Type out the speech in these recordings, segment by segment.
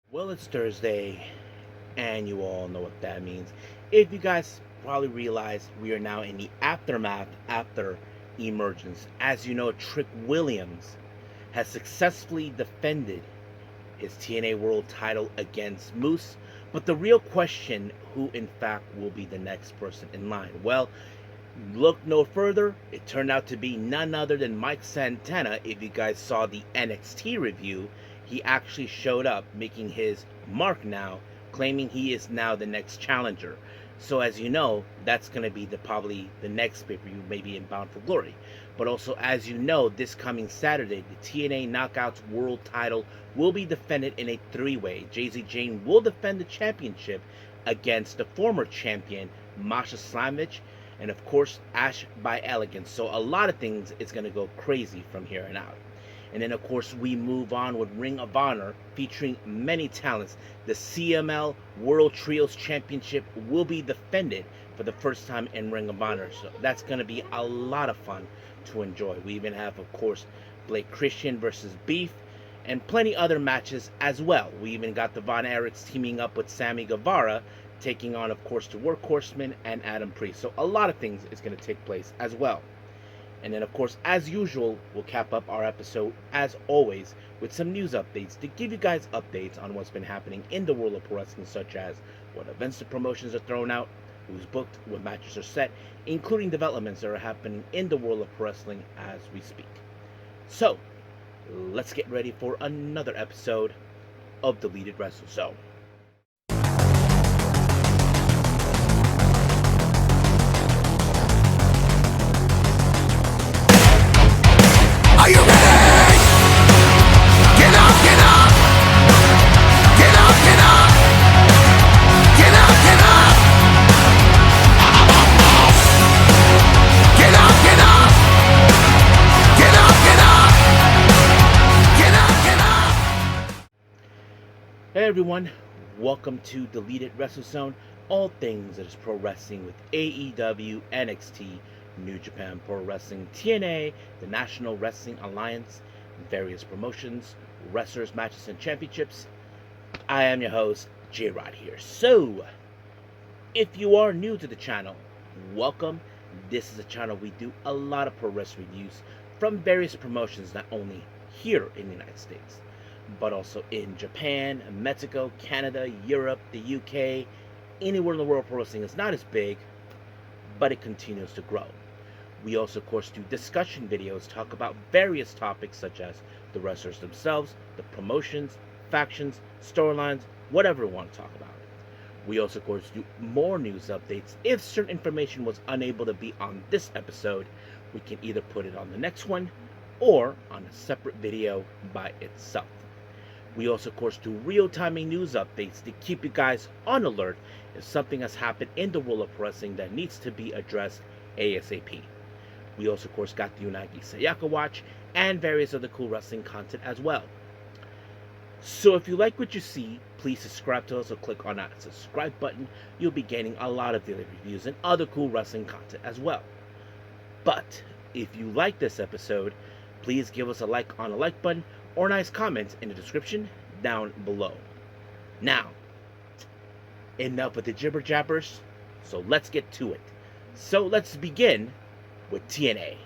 Well, it's Thursday, and you all know what that means. If you guys probably realize, we are now in the aftermath after emergence. As you know, Trick Williams has successfully defended his TNA World title against Moose. But the real question, who in fact will be the next person in line? Well, look no further. It turned out to be none other than Mike Santana. If you guys saw the NXT review, he actually showed up making his mark now, claiming he is now the next challenger. So as you know, that's going to be probably the next pay-per-view, maybe in Bound for Glory. But also, as you know, this coming Saturday, the TNA Knockouts World title will be defended in a three-way. JZ Jane will defend the championship against the former champion, Masha Slamovich, and of course Ash by Elegance. So a lot of things is going to go crazy from here on out. And then of course we move on with Ring of Honor, featuring many talents. The CML World Trios Championship will be defended for the first time in Ring of Honor. So that's going to be a lot of fun to enjoy. We even have, of course, Blake Christian versus Beef, and plenty other matches as well. We even got the Von Erichs teaming up with Sammy Guevara, taking on, of course, the Workhorsemen and Adam Priest. So a lot of things is going to take place as well. And then, of course, as usual, we'll cap up our episode, as always, with some news updates to give you guys updates on what's been happening in the world of pro wrestling, such as what events the promotions are thrown out, who's booked, what matches are set, including developments that are happening in the world of pro wrestling as we speak. So, let's get ready for another episode of Deleted Wrestle Zone. Are you ready? Get up, get up. Get up, get up. Get up, get up. Get up, get up. Get up, get up. Get up, get up. Hey everyone, welcome to Deleted Wrestle Zone, all things that is pro wrestling with AEW, NXT, New Japan Pro Wrestling, TNA, the National Wrestling Alliance, various promotions, wrestlers, matches, and championships. I am your host, J-Rod here. So, if you are new to the channel, welcome. This is a channel we do a lot of pro wrestling reviews from various promotions, not only here in the United States, but also in Japan, Mexico, Canada, Europe, the UK, anywhere in the world pro wrestling is not as big, but it continues to grow. We also, of course, do discussion videos, talk about various topics such as the wrestlers themselves, the promotions, factions, storylines, whatever we want to talk about. We also, of course, do more news updates. If certain information was unable to be on this episode, we can either put it on the next one or on a separate video by itself. We also, of course, do real-time news updates to keep you guys on alert if something has happened in the world of wrestling that needs to be addressed ASAP. We also, of course, got the Unagi Sayaka Watch and various other cool wrestling content as well. So if you like what you see, please subscribe to us or click on that subscribe button. You'll be getting a lot of daily reviews and other cool wrestling content as well. But if you like this episode, please give us a like on the like button or nice comments in the description down below. Now, enough with the jibber jabbers, so let's get to it. So let's begin with TNA.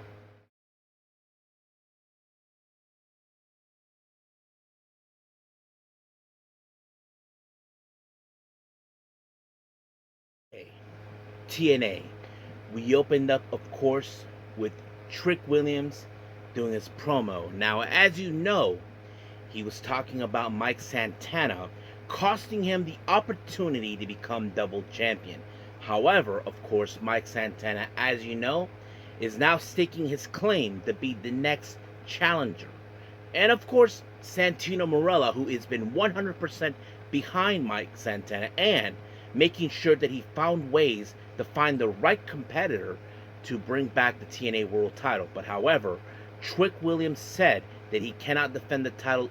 TNA. We opened up, of course, with Trick Williams doing his promo. Now, as you know, he was talking about Mike Santana costing him the opportunity to become double champion. However, of course, Mike Santana, as you know, is now staking his claim to be the next challenger. And of course, Santino Marella, who has been 100% behind Mike Santana and making sure that he found ways to find the right competitor to bring back the TNA World title. But however, Trick Williams said that he cannot defend the title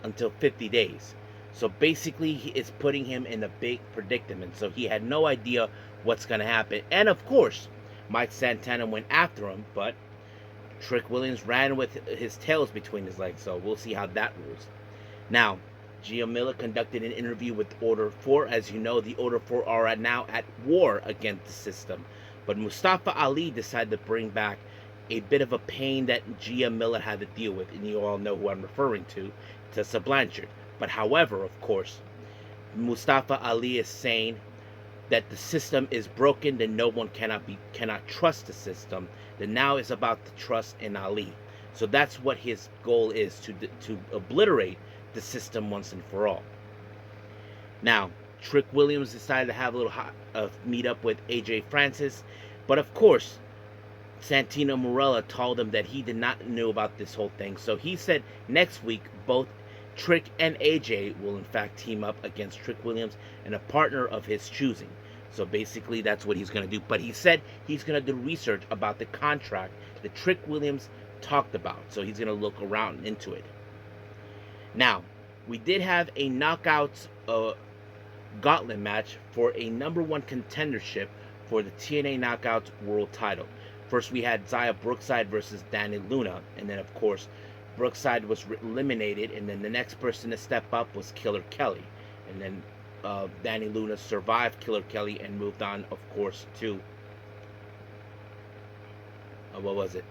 until 50 days. So basically, he is putting him in a big predicament. So he had no idea what's going to happen. And of course, Mike Santana went after him, but Trick Williams ran with his tails between his legs, so we'll see how that rules. Now, Gia Miller conducted an interview with Order 4. As you know, the Order 4 are now at war against the system. But Mustafa Ali decided to bring back a bit of a pain that Gia Miller had to deal with. And you all know who I'm referring to, Tessa Blanchard. But however, of course, Mustafa Ali is saying that the system is broken, that no one cannot trust the system. That now is about the trust in Ali. So that's what his goal is, to obliterate the system once and for all. Now, Trick Williams decided to have a little meet up with AJ Francis, but of course, Santino Marella told him that he did not know about this whole thing. So he said next week both Trick and AJ will in fact team up against Trick Williams and a partner of his choosing. So basically that's what he's going to do. But he said he's going to do research about the contract that Trick Williams talked about. So he's going to look around into it. Now, we did have a Knockouts Gauntlet match for a #1 contendership for the TNA Knockouts World title. First, we had Zaya Brookside versus Danny Luna, and then, of course, Brookside was eliminated, and then the next person to step up was Killer Kelly. And then Danny Luna survived Killer Kelly and moved on, of course, to... what was it?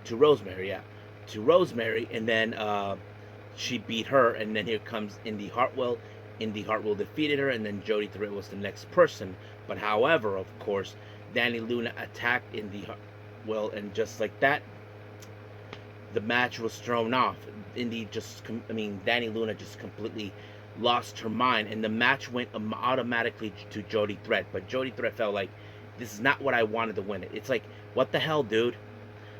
To Rosemary, yeah. To Rosemary, and then she beat her, and then here comes Indy Hartwell. Indy Hartwell defeated her, and then Jody Threat was the next person. But however, of course, Danny Luna attacked Indy Hartwell, and just like that, the match was thrown off. Danny Luna just completely lost her mind, and the match went automatically to Jody Threat. But Jody Threat felt like, this is not what I wanted to win it. It's like, what the hell, dude?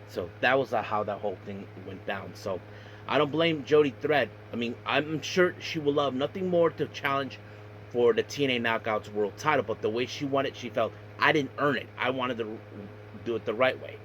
So that was how that whole thing went down. So I don't blame Jody Threat. I'm sure she will love nothing more to challenge for the TNA Knockouts World title, but the way she won it, she felt, I didn't earn it. I wanted to do it the right way.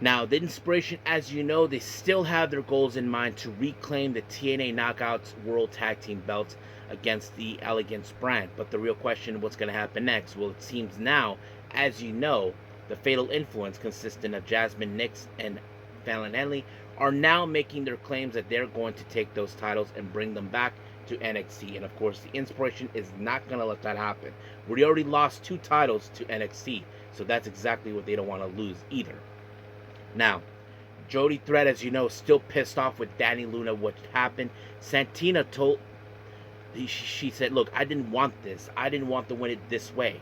Now, the Inspiration, as you know, they still have their goals in mind to reclaim the TNA Knockouts World Tag Team belts against the Elegance brand. But the real question, what's going to happen next? Well, it seems now, as you know, the Fatal Influence, consisting of Jasmine Nix and Fallon Henley, are now making their claims that they're going to take those titles and bring them back to NXT. And of course, the Inspiration is not going to let that happen. We already lost 2 titles to NXT, so that's exactly what they don't want to lose either. Now, Jody Threat, as you know, is still pissed off with Danny Luna, what happened. Santina she said, look, I didn't want this. I didn't want to win it this way.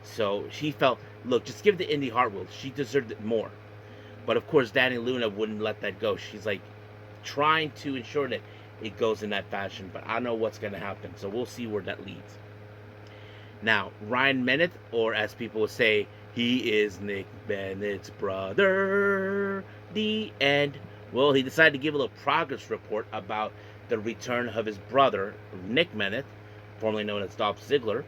So she felt, look, just give it to Indy Hartwell. She deserved it more. But of course, Danny Luna wouldn't let that go. She's like trying to ensure that it goes in that fashion. But I don't know what's going to happen. So we'll see where that leads. Now, Ryan Bennett, or as people would say, he is Nick Bennett's brother. The end. Well, he decided to give a little progress report about the return of his brother, Nick Bennett, formerly known as Dolph Ziggler.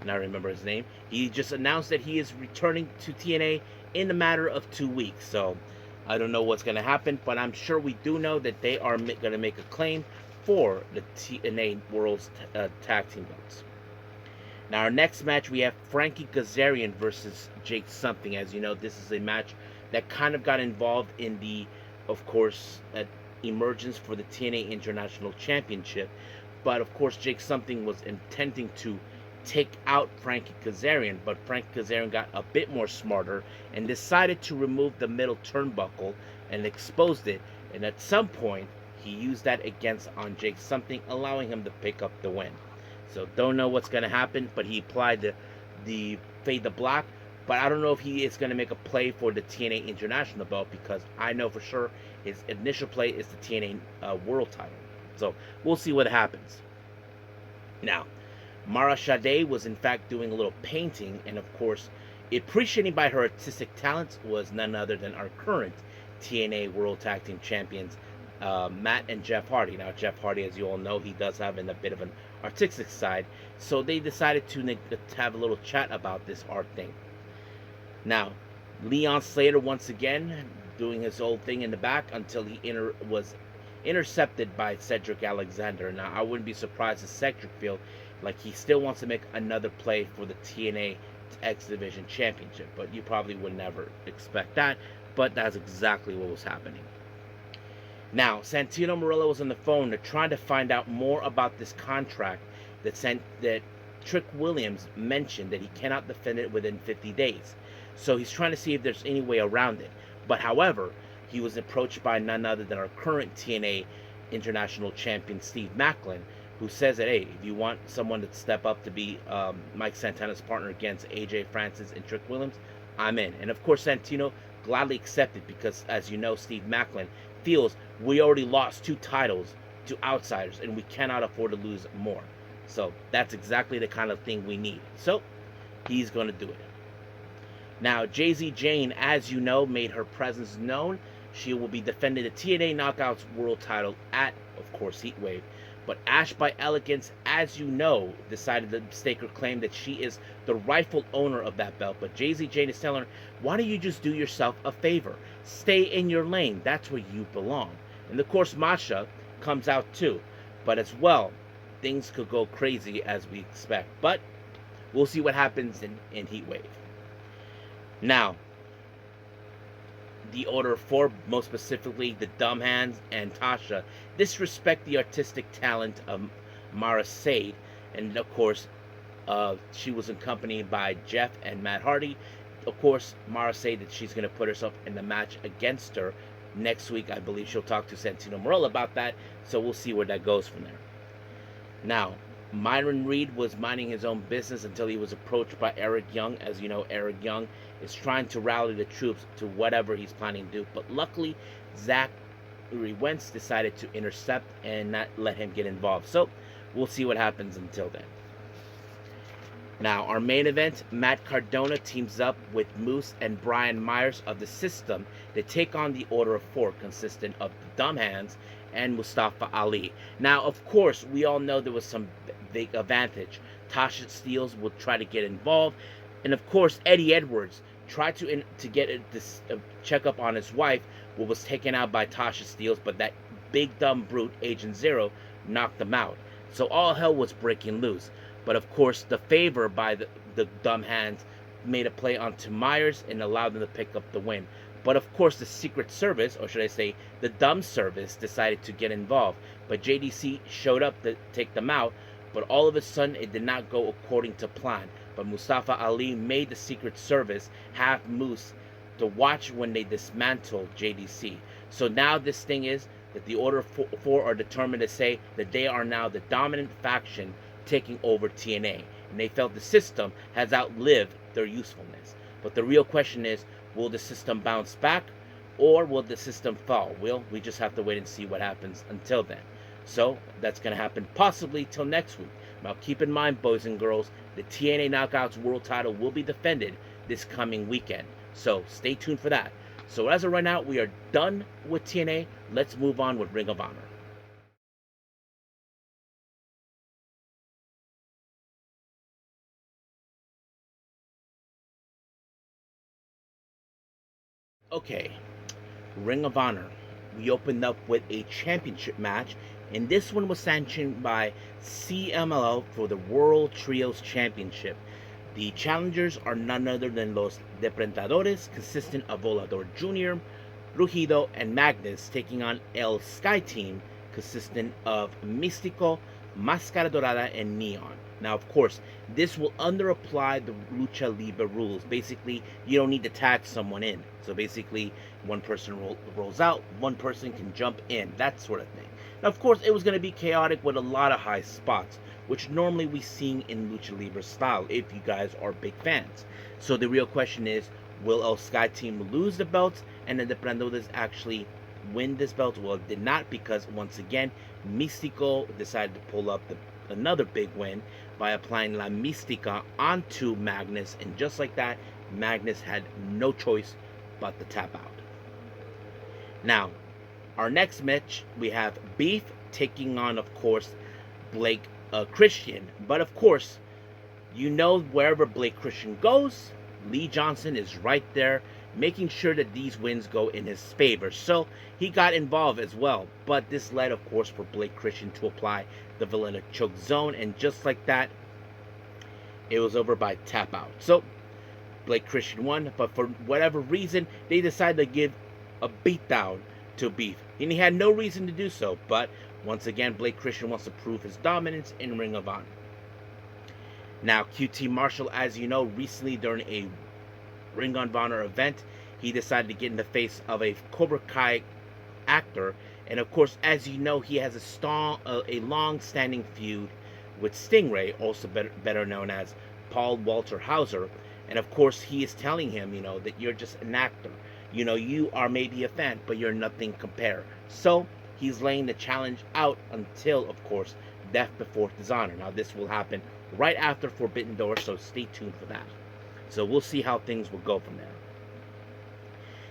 And I remember his name. He just announced that he is returning to TNA in a matter of 2 weeks. So I don't know what's going to happen, but I'm sure we do know that they are going to make a claim for the TNA World's Tag Team belts. Now, our next match, we have Frankie Kazarian versus Jake Something. As you know, this is a match that kind of got involved in the, of course, emergence for the TNA International Championship. But, of course, Jake Something was intending to take out Frankie Kazarian, but Frankie Kazarian got a bit more smarter and decided to remove the middle turnbuckle and exposed it. And at some point, he used that on Jake Something, allowing him to pick up the win. So don't know what's going to happen, but he applied the Fade to Black. But I don't know if he is going to make a play for the TNA International belt, because I know for sure his initial play is the TNA World title. So we'll see what happens. Now, Mara Shade was in fact doing a little painting, and of course, appreciated by her artistic talents was none other than our current TNA World Tag Team Champions, Matt and Jeff Hardy. Now, Jeff Hardy, as you all know, he does have a bit of an artistic side, so they decided to have a little chat about this art thing. Now, Leon Slater once again doing his old thing in the back until he was intercepted by Cedric Alexander. Now, I wouldn't be surprised if Cedric feel like he still wants to make another play for the TNA X Division Championship, but you probably would never expect that, but that's exactly what was happening. Now, Santino Marella was on the phone trying to find out more about this contract that Trick Williams mentioned that he cannot defend it within 50 days. So he's trying to see if there's any way around it. But however, he was approached by none other than our current TNA International Champion Steve Macklin, who says that, hey, if you want someone to step up to be Mike Santana's partner against AJ Francis and Trick Williams, I'm in. And of course, Santino gladly accepted because, as you know, Steve Macklin feels we already lost 2 titles to outsiders and we cannot afford to lose more. So that's exactly the kind of thing we need. So he's going to do it. Now, JZ Jane, as you know, made her presence known. She will be defending the TNA Knockouts World title at, of course, Heatwave. But Ash by Elegance, as you know, decided to stake her claim that she is the rightful owner of that belt. But JZ Jane is telling her, why don't you just do yourself a favor? Stay in your lane. That's where you belong. And of course, Masha comes out too. But as well, things could go crazy as we expect. But we'll see what happens in Heatwave. Now, the Order 4, most specifically the Dumb Hands and Tasha, disrespect the artistic talent of Mara Sade. And of course, she was accompanied by Jeff and Matt Hardy. Of course, Mara Sade that she's going to put herself in the match against her next week. I believe she'll talk to Santino Marella about that. So we'll see where that goes from there. Now, Myron Reed was minding his own business until he was approached by Eric Young. As you know, Eric Young is trying to rally the troops to whatever he's planning to do. But luckily, Zachary Wentz decided to intercept and not let him get involved. So we'll see what happens until then. Now, our main event, Matt Cardona teams up with Moose and Brian Myers of the System to take on the Order of 4, consisting of the Dumb Hands and Mustafa Ali. Now, of course, we all know there was some big advantage. Tasha Steelz would try to get involved, and of course, Eddie Edwards tried to get this checkup on his wife, who was taken out by Tasha Steelz, but that big dumb brute, Agent Zero, knocked him out. So all hell was breaking loose. But of course, the favor by the Dumb Hands made a play onto Myers and allowed them to pick up the win. But of course, the Secret Service, or should I say, the Dumb Service, decided to get involved. But JDC showed up to take them out. But all of a sudden, it did not go according to plan. But Mustafa Ali made the Secret Service have Moose to watch when they dismantled JDC. So now this thing is that the Order 4 are determined to say that they are now the dominant faction taking over TNA. And they felt the system has outlived their usefulness. But the real question is, will the system bounce back or will the system fall? Well, we just have to wait and see what happens until then. So that's going to happen possibly till next week. Now keep in mind, boys and girls, the TNA Knockouts World title will be defended this coming weekend. So stay tuned for that. So as of right now, we are done with TNA. Let's move on with Ring of Honor. Okay, Ring of Honor. We opened up with a championship match, and this one was sanctioned by CMLL for the World Trios Championship. The challengers are none other than Los Depredadores, consisting of Volador Jr., Rugido, and Magnus, taking on El Sky Team, consisting of Místico, Máscara Dorada, and Neon. Now, of course, this will underapply the Lucha Libre rules. Basically, you don't need to tag someone in. So basically, one person rolls out, one person can jump in, that sort of thing. Now, of course, it was going to be chaotic with a lot of high spots, which normally we see in Lucha Libre style, if you guys are big fans. So the real question is, will El Sky Team lose the belts, and then the Depredadores actually win this belt? Well, it did not, because once again, Místico decided to pull up another big win by applying La Mística onto Magnus, and just like that, Magnus had no choice but to tap out. Now, our next match, we have Beef taking on, of course, Blake Christian. But of course, you know, wherever Blake Christian goes, Lee Johnson is right there, making sure that these wins go in his favor. So he got involved as well. But this led, of course, for Blake Christian to apply the Villaina Choke Zone. And just like that, it was over by tap out. So Blake Christian won. But for whatever reason, they decided to give a beatdown to beef. And he had no reason to do so, but once again, Blake Christian wants to prove his dominance in Ring of Honor. Now, QT Marshall, as you know, recently during a Ring of Honor event, he decided to get in the face of a Cobra Kai actor. And of course, as you know, he has a long-standing feud with Stingray, also better known as Paul Walter Hauser. And of course, he is telling him, that you're just an actor. You are maybe a fan, but you're nothing compared. So he's laying the challenge out until, of course, Death Before Dishonor. Now, this will happen right after Forbidden Door, so stay tuned for that. So we'll see how things will go from there.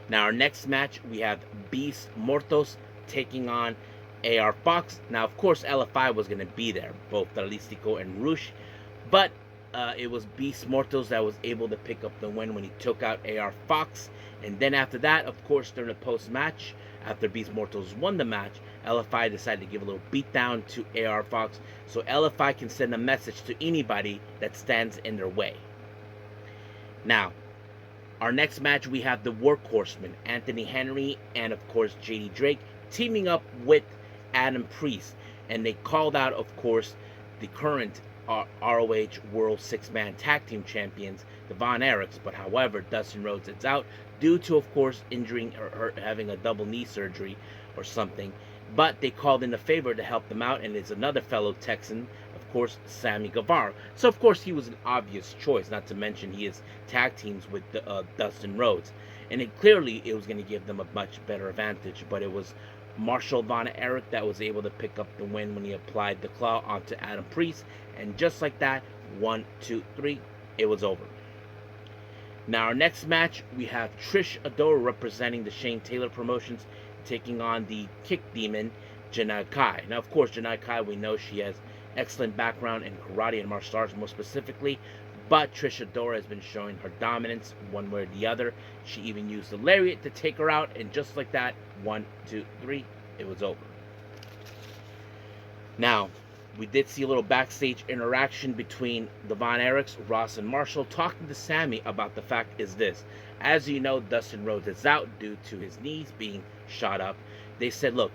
Now, our next match, we have Beast Mortos taking on AR Fox. Now, of course, LFI was going to be there, both Dralistico and Rush, but it was Beast Mortos that was able to pick up the win when he took out AR Fox. And then after that, of course, during the post-match, after Beast Mortos won the match, LFI decided to give a little beatdown to AR Fox, so LFI can send a message to anybody that stands in their way. Now, our next match, we have the Workhorsemen, Anthony Henry and, of course, JD Drake, teaming up with Adam Priest. And they called out, of course, the current ROH World Six-Man Tag Team Champions, the Von Erichs. But however, Dustin Rhodes is out due to, of course, injuring or having a double knee surgery or something. But they called in a favor to help them out, and it's another fellow Texan, of course, Sammy Guevara. So, of course, he was an obvious choice, not to mention he is tag teams with Dustin Rhodes. And it was going to give them a much better advantage, but it was Marshall Von Erich that was able to pick up the win when he applied the claw onto Adam Priest. And just like that, 1, 2, 3, it was over. Now, our next match, we have Trish Adora representing the Shane Taylor Promotions, taking on the Kick Demon, Janai Kai. Now, of course, Janai Kai, we know she has excellent background in karate and martial arts more specifically, but Trish Adora has been showing her dominance one way or the other. She even used the lariat to take her out, and just like that, 1, 2, 3, it was over. Now, we did see a little backstage interaction between the Von Erichs, Ross, and Marshall, talking to Sammy about the fact is this. As you know, Dustin Rhodes is out due to his knees being shot up. They said, look,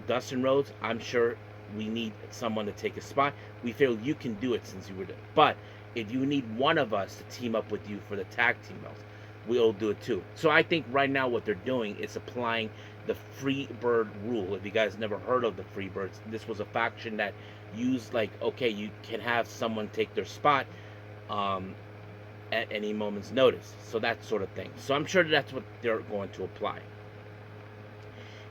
Dustin Rhodes, I'm sure we need someone to take his spot. We feel you can do it since you were there. But if you need one of us to team up with you for the tag team belts, we'll do it too. So I think right now what they're doing is applying the Freebird rule. If you guys never heard of the Freebirds, this was a faction that used, like, okay, you can have someone take their spot at any moment's notice. So that sort of thing. So I'm sure that's what they're going to apply.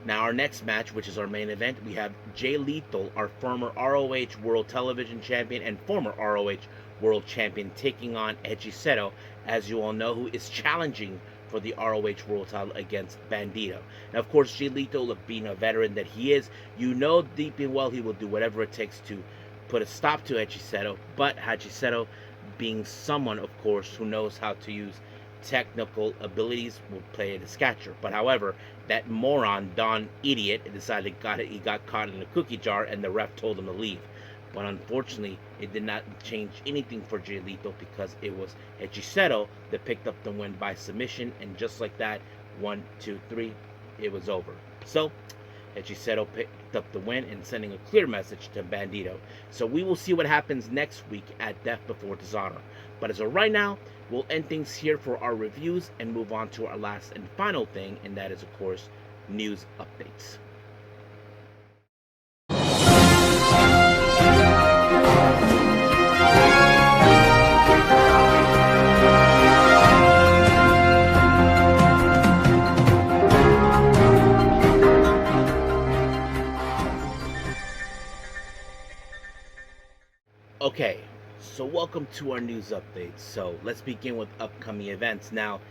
Now, our next match, which is our main event, we have Jay Lethal, our former ROH World Television Champion and former ROH World Champion, taking on Eiji Seto, as you all know, who is challenging for the ROH World title against Bandito. Now, of course, Jay Lethal, being a veteran that he is, you know deep and well he will do whatever it takes to put a stop to Eiji Seto, but Eiji Seto, being someone, of course, who knows how to use technical abilities, will play it as catcher. But however, that moron Don Idiot decided he got caught in a cookie jar, and the ref told him to leave. But unfortunately, it did not change anything for Jay Lethal, because it was Eiji Seto that picked up the win by submission, and just like that, 1, 2, 3, it was over. So Eiji Seto picked up the win and sending a clear message to Bandito. So we will see what happens next week at Death Before Dishonor. But as of right now, we'll end things here for our reviews and move on to our last and final thing, and that is, of course, news updates. Okay, so welcome to our news updates. So let's begin with upcoming events. Now,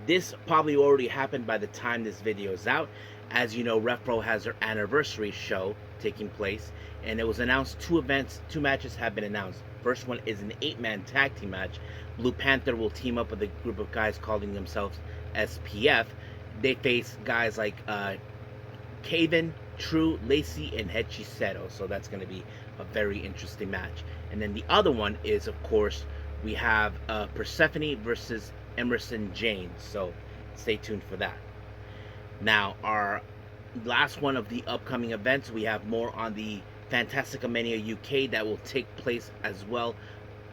this probably already happened by the time this video is out. As you know, RevPro has their anniversary show taking place, and it was announced two matches have been announced. First one is an 8-man tag team match. Blue Panther will team up with a group of guys calling themselves SPF. They face guys like Kaven, True, Lacey, and Eiji Seto. So that's going to be a very interesting match. And then the other one is, of course, we have Persephone versus Emerson James. So stay tuned for that. Now, our last one of the upcoming events. We have more on the Fantastica Mania UK that will take place as well.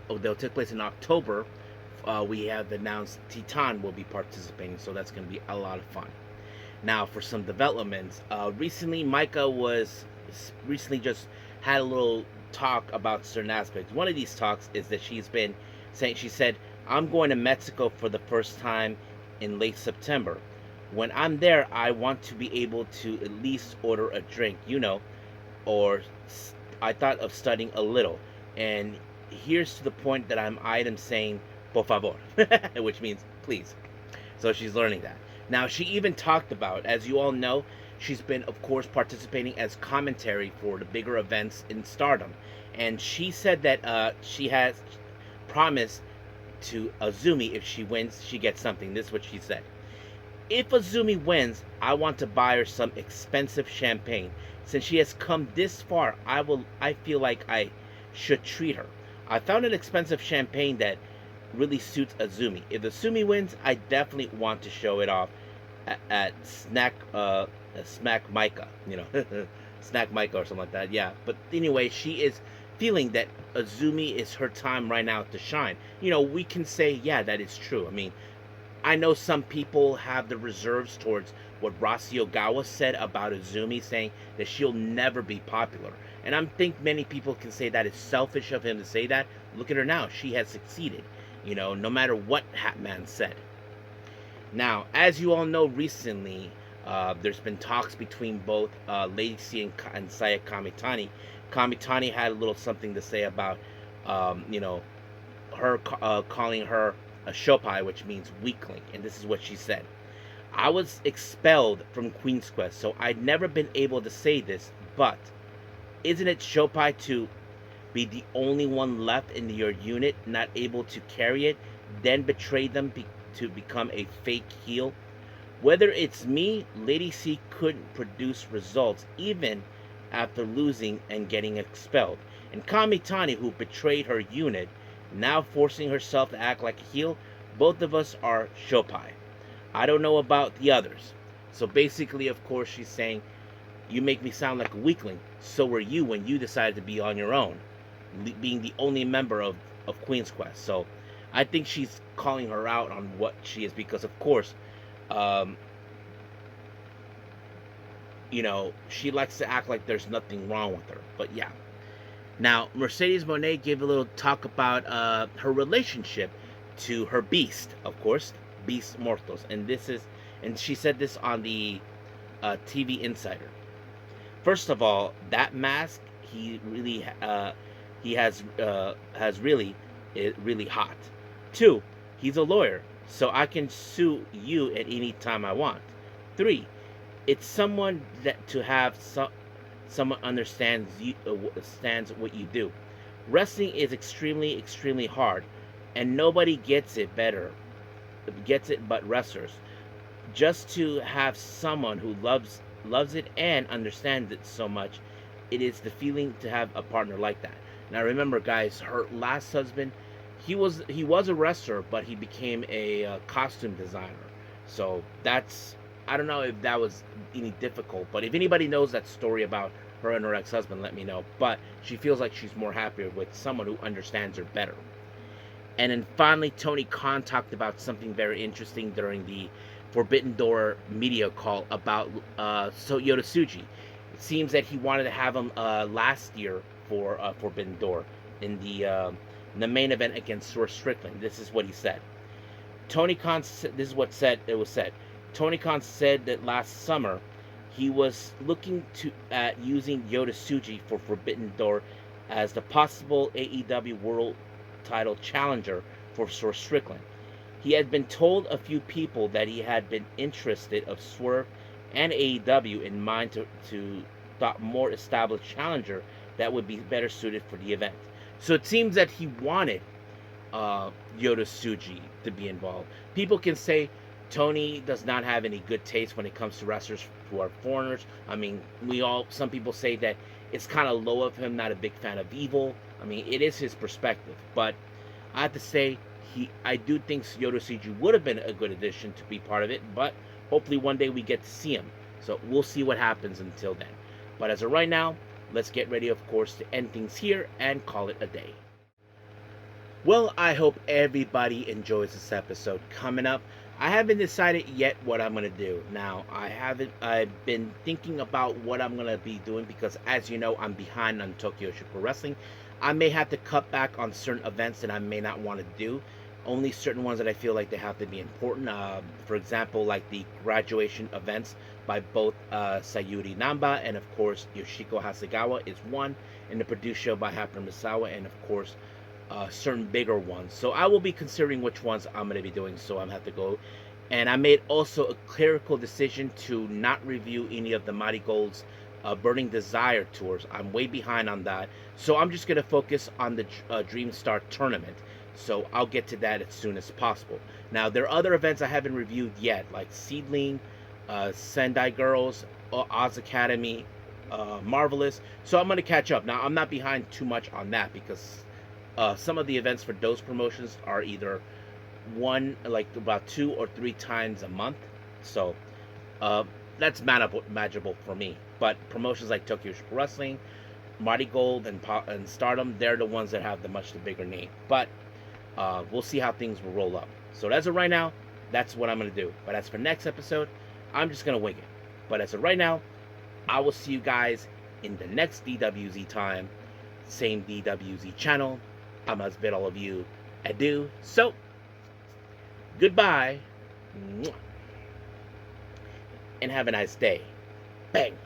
Oh, they'll take place in October. We have announced Titan will be participating, so that's going to be a lot of fun. Now, for some developments, recently Maika was recently just had a little talk about certain aspects. One of these talks is that she's been saying, she said, I'm going to Mexico for the first time in late September. When I'm there, I want to be able to at least order a drink, or I thought of studying a little. And here's to the point that I'm item saying, por favor, which means please. So she's learning that. Now, she even talked about, as you all know, she's been, of course, participating as commentary for the bigger events in Stardom. And she said that she has promised to Azumi, if she wins, she gets something. This is what she said. If Azumi wins, I want to buy her some expensive champagne. Since she has come this far, I feel like I should treat her. I found an expensive champagne that really suits Azumi. If Azumi wins, I definitely want to show it off at Smack Maika, Snack Maika or something like that. Yeah, but anyway, she is feeling that Azumi is her time right now to shine. We can say, yeah, that is true. I mean, I know some people have the reserves towards what Rossy Ogawa said about Azumi, saying that she'll never be popular. And I think many people can say that is selfish of him to say that. Look at her now. She has succeeded, no matter what Hatman said. Now, as you all know, recently, there's been talks between both Lady C and Saya Kamitani. Kamitani had a little something to say about, her calling her a shopai, which means weakling, and this is what she said. I was expelled from Queen's Quest, so I'd never been able to say this, but isn't it shopai to be the only one left in your unit not able to carry it, then betray them to become a fake heel? Whether it's me, Lady C couldn't produce results even after losing and getting expelled. And Kamitani, who betrayed her unit, now forcing herself to act like a heel, both of us are shopai. I don't know about the others. So basically, of course, she's saying, you make me sound like a weakling. So were you when you decided to be on your own, being the only member of Queen's Quest. So I think she's calling her out on what she is, because, of course, she likes to act like there's nothing wrong with her. But yeah. Now, Mercedes Moné gave a little talk about her relationship to her beast, of course, Beast Mortos, and she said this on the TV Insider. First of all, that mask he has really hot. 2, he's a lawyer, so I can sue you at any time I want. 3, it's someone that to have someone understands what you do. Wrestling is extremely, extremely hard, and nobody gets it but wrestlers. Just to have someone who loves it and understands it so much, it is the feeling to have a partner like that. Now remember, guys, her last husband, he was a wrestler, but he became a costume designer. So I don't know if that was any difficult, but if anybody knows that story about her and her ex-husband, let me know. But she feels like she's more happier with someone who understands her better. And then finally, Tony Khan talked about something very interesting during the Forbidden Door media call about Yota Tsuji. It seems that he wanted to have him last year for Forbidden Door in the main event against Swerve Strickland. This is what he said. Tony Khan, this is what it was said. Tony Khan said that last summer he was looking at using Yota Tsuji for Forbidden Door as the possible AEW World Title challenger for Swerve Strickland. He had been told a few people that he had been interested of Swerve and AEW in mind to thought more established challenger that would be better suited for the event. So it seems that he wanted Yota Tsuji to be involved. People can say Tony does not have any good taste when it comes to wrestlers who are foreigners. I mean, some people say that it's kind of low of him, not a big fan of Evil. I mean, it is his perspective. But I have to say, I do think Yota Tsuji would have been a good addition to be part of it. But hopefully one day we get to see him. So we'll see what happens until then. But as of right now, let's get ready, of course, to end things here and call it a day. Well, I hope everybody enjoys this episode. Coming up, I haven't decided yet what I'm gonna do. Now, I've been thinking about what I'm gonna be doing because, as you know, I'm behind on Tokyo Super Wrestling. I may have to cut back on certain events that I may not want to do. Only certain ones that I feel like they have to be important. For example, like the graduation events by both Sayuri Namba and, of course, Yoshiko Hasegawa is one, and the produced show by Happer Misawa, and of course, certain bigger ones. So I will be considering which ones I'm going to be doing. So I'm have to go. And I made also a clerical decision to not review any of the Mighty Gold's Burning Desire tours. I'm way behind on that. So I'm just going to focus on the Dream Star tournament. So I'll get to that as soon as possible. Now, there are other events I haven't reviewed yet, like Seedling, Sendai Girls, Oz Academy, Marvelous. So I'm going to catch up. Now, I'm not behind too much on that because some of the events for those promotions are either one, like about 2 or 3 times a month. So that's manageable for me. But promotions like Tokyo Super Wrestling, Mighty Gold, and Stardom, they're the ones that have the much bigger name. But we'll see how things will roll up. So as of right now, that's what I'm going to do. But as for next episode, I'm just going to wing it. But as of right now, I will see you guys in the next DWZ time. Same DWZ channel. I must bid all of you adieu. So, goodbye. And have a nice day. Bang.